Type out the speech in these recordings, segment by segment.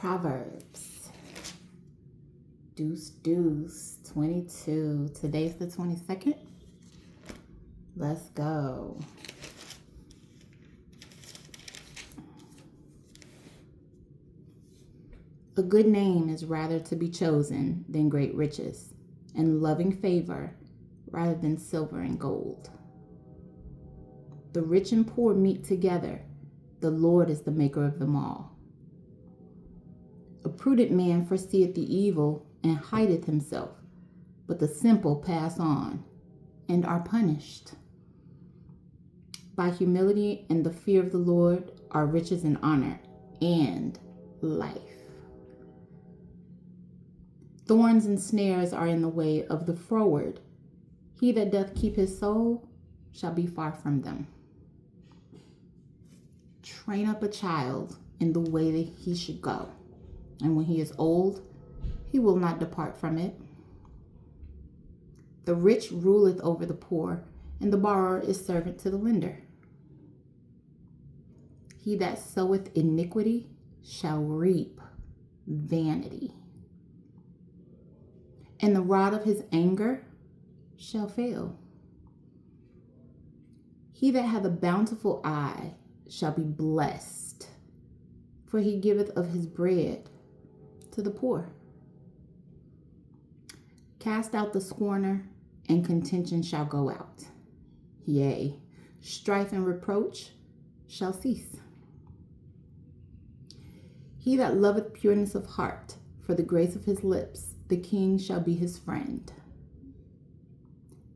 Proverbs. Deuce, 22. Today's the 22nd. Let's go. A good name is rather to be chosen than great riches, and loving favor rather than silver and gold. The rich and poor meet together. The Lord is the maker of them all. A prudent man foreseeth the evil and hideth himself, but the simple pass on and are punished. By humility and the fear of the Lord are riches and honor and life. Thorns and snares are in the way of the froward. He that doth keep his soul shall be far from them. Train up a child in the way that he should go, and when he is old, he will not depart from it. The rich ruleth over the poor, and the borrower is servant to the lender. He that soweth iniquity shall reap vanity, and the rod of his anger shall fail. He that hath a bountiful eye shall be blessed, for he giveth of his bread to the poor. Cast out the scorner, and contention shall go out. Yea, strife and reproach shall cease. He that loveth pureness of heart, for the grace of his lips, the king shall be his friend.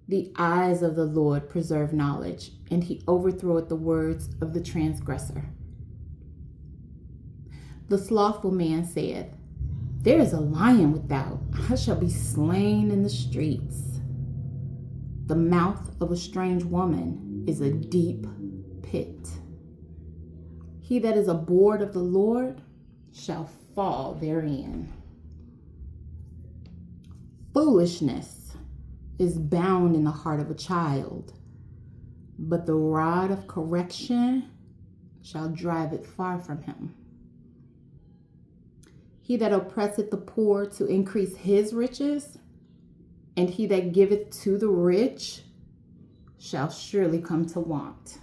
The eyes of the Lord preserve knowledge, and he overthroweth the words of the transgressor. The slothful man saith, there is a lion without, I shall be slain in the streets. The mouth of a strange woman is a deep pit. He that is abhorred of the Lord shall fall therein. Foolishness is bound in the heart of a child, but the rod of correction shall drive it far from him. He that oppresseth the poor to increase his riches, and he that giveth to the rich shall surely come to want.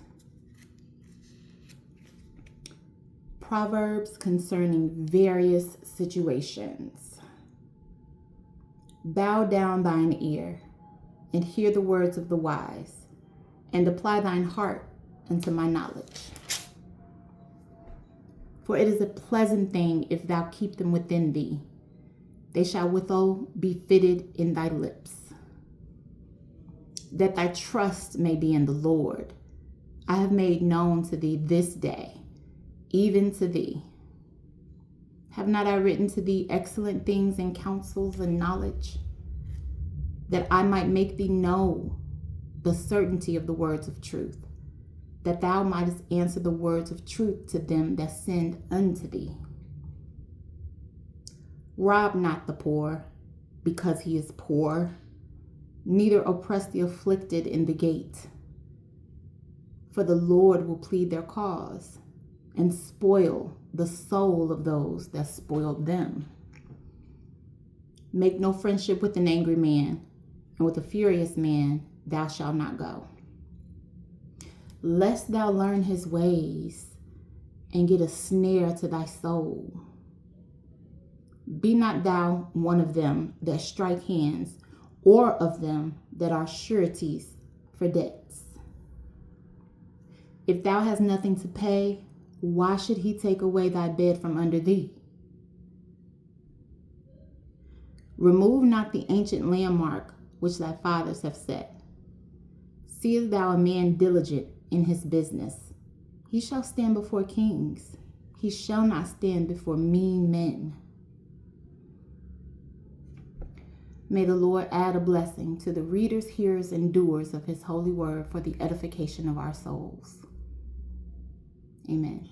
Proverbs concerning various situations. Bow down thine ear, and hear the words of the wise, and apply thine heart unto my knowledge. For it is a pleasant thing if thou keep them within thee. They shall withal be fitted in thy lips. That thy trust may be in the Lord. I have made known to thee this day, even to thee. Have not I written to thee excellent things and counsels and knowledge, that I might make thee know the certainty of the words of truth, that thou mightest answer the words of truth to them that send unto thee. Rob not the poor, because he is poor, neither oppress the afflicted in the gate. For the Lord will plead their cause, and spoil the soul of those that spoiled them. Make no friendship with an angry man, and with a furious man thou shalt not go. Lest thou learn his ways, and get a snare to thy soul. Be not thou one of them that strike hands, or of them that are sureties for debts. If thou hast nothing to pay, why should he take away thy bed from under thee? Remove not the ancient landmark which thy fathers have set. Seest thou a man diligent in his business? He shall stand before kings. He shall not stand before mean men. May the Lord add a blessing to the readers, hearers, and doers of his holy word for the edification of our souls. Amen.